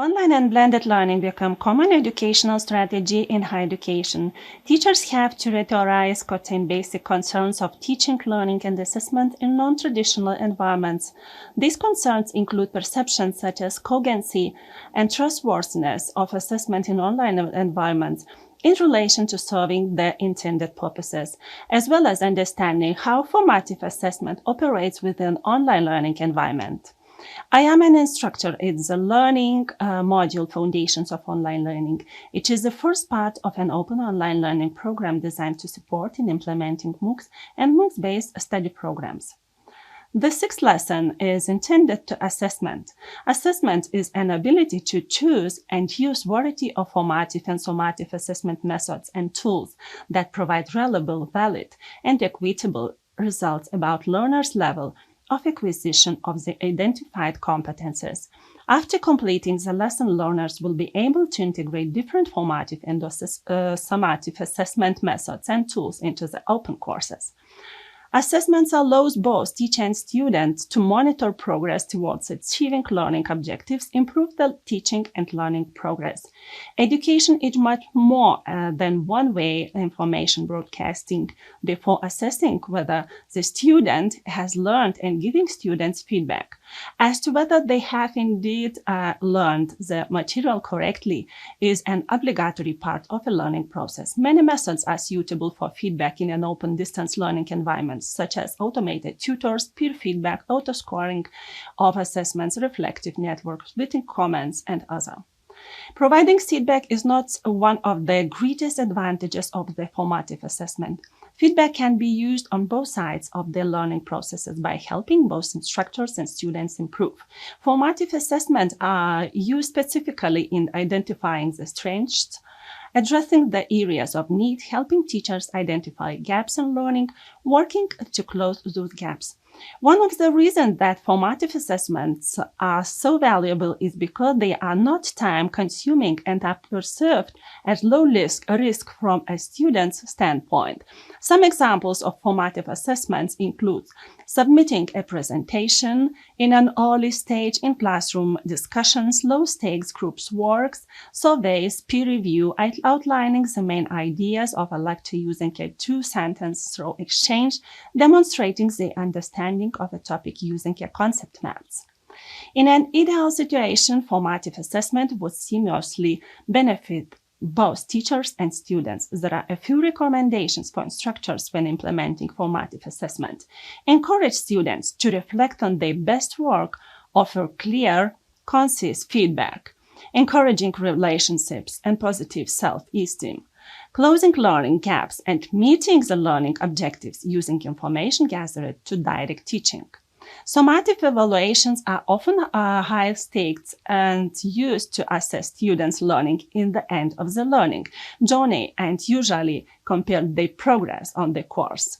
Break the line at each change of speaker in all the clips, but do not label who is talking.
Online and blended learning become common educational strategy in higher education. Teachers have to rhetorize contain basic concerns of teaching, learning, and assessment in non-traditional environments. These concerns include perceptions such as cognition and trustworthiness of assessment in online environments in relation to serving their intended purposes, as well as understanding how formative assessment operates within online learning environment. I am an instructor in the learning module Foundations of Online Learning. It is the first part of an open online learning program designed to support in implementing MOOCs and MOOCs-based study programs. The sixth lesson is intended to assessment. Assessment is an ability to choose and use variety of formative and summative assessment methods and tools that provide reliable, valid, and equitable results about learners' level of acquisition of the identified competences. After completing the lesson, learners will be able to integrate different formative and summative assessment methods and tools into the open courses. Assessments allows both teacher and student to monitor progress towards achieving learning objectives, improve the teaching and learning progress. Education is much more than one-way information broadcasting. Therefore, assessing whether the student has learned and giving students feedback as to whether they have indeed learned the material correctly is an obligatory part of a learning process. Many methods are suitable for feedback in an open distance learning environment, such as automated tutors, peer feedback, auto-scoring of assessments, reflective networks, written comments, and others. Providing feedback is not one of the greatest advantages of the formative assessment. Feedback can be used on both sides of the learning processes by helping both instructors and students improve. Formative assessments are used specifically in identifying the strengths, addressing the areas of need, helping teachers identify gaps in learning, working to close those gaps. One of the reasons that formative assessments are so valuable is because they are not time-consuming and are perceived as low risk from a student's standpoint. Some examples of formative assessments include submitting a presentation in an early stage in classroom discussions, low-stakes groups works, surveys, peer review, outlining the main ideas of a lecture using a two-sentence through exchange, demonstrating the understanding of a topic using a concept maps. In an ideal situation, formative assessment would seamlessly benefit both teachers and students. There are a few recommendations for instructors when implementing formative assessment. Encourage students to reflect on their best work, offer clear, concise feedback, encouraging relationships and positive self-esteem, closing learning gaps, and meeting the learning objectives using information gathered to direct teaching. Summative evaluations are often high stakes and used to assess students' learning in the end of the learning journey and usually compare their progress on the course.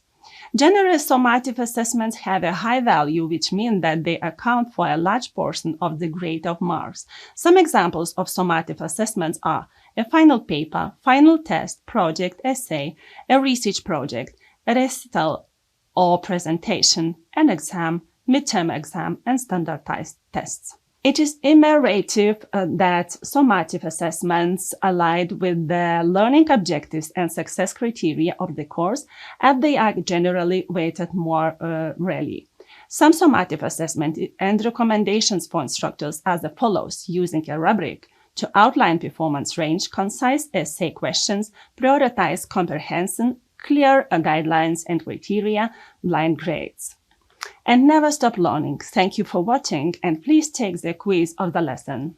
General summative assessments have a high value, which means that they account for a large portion of the grade of marks. Some examples of summative assessments are a final paper, final test, project, essay, a research project, a recital or presentation, an exam, midterm exam, and standardized tests. It is imperative that summative assessments align with the learning objectives and success criteria of the course, as they are generally weighted more rarely. Some summative assessment and recommendations for instructors are as follows: using a rubric to outline performance range, concise essay questions, prioritize comprehension, clear guidelines and criteria, blind grades. And never stop learning. Thank you for watching, and please take the quiz of the lesson.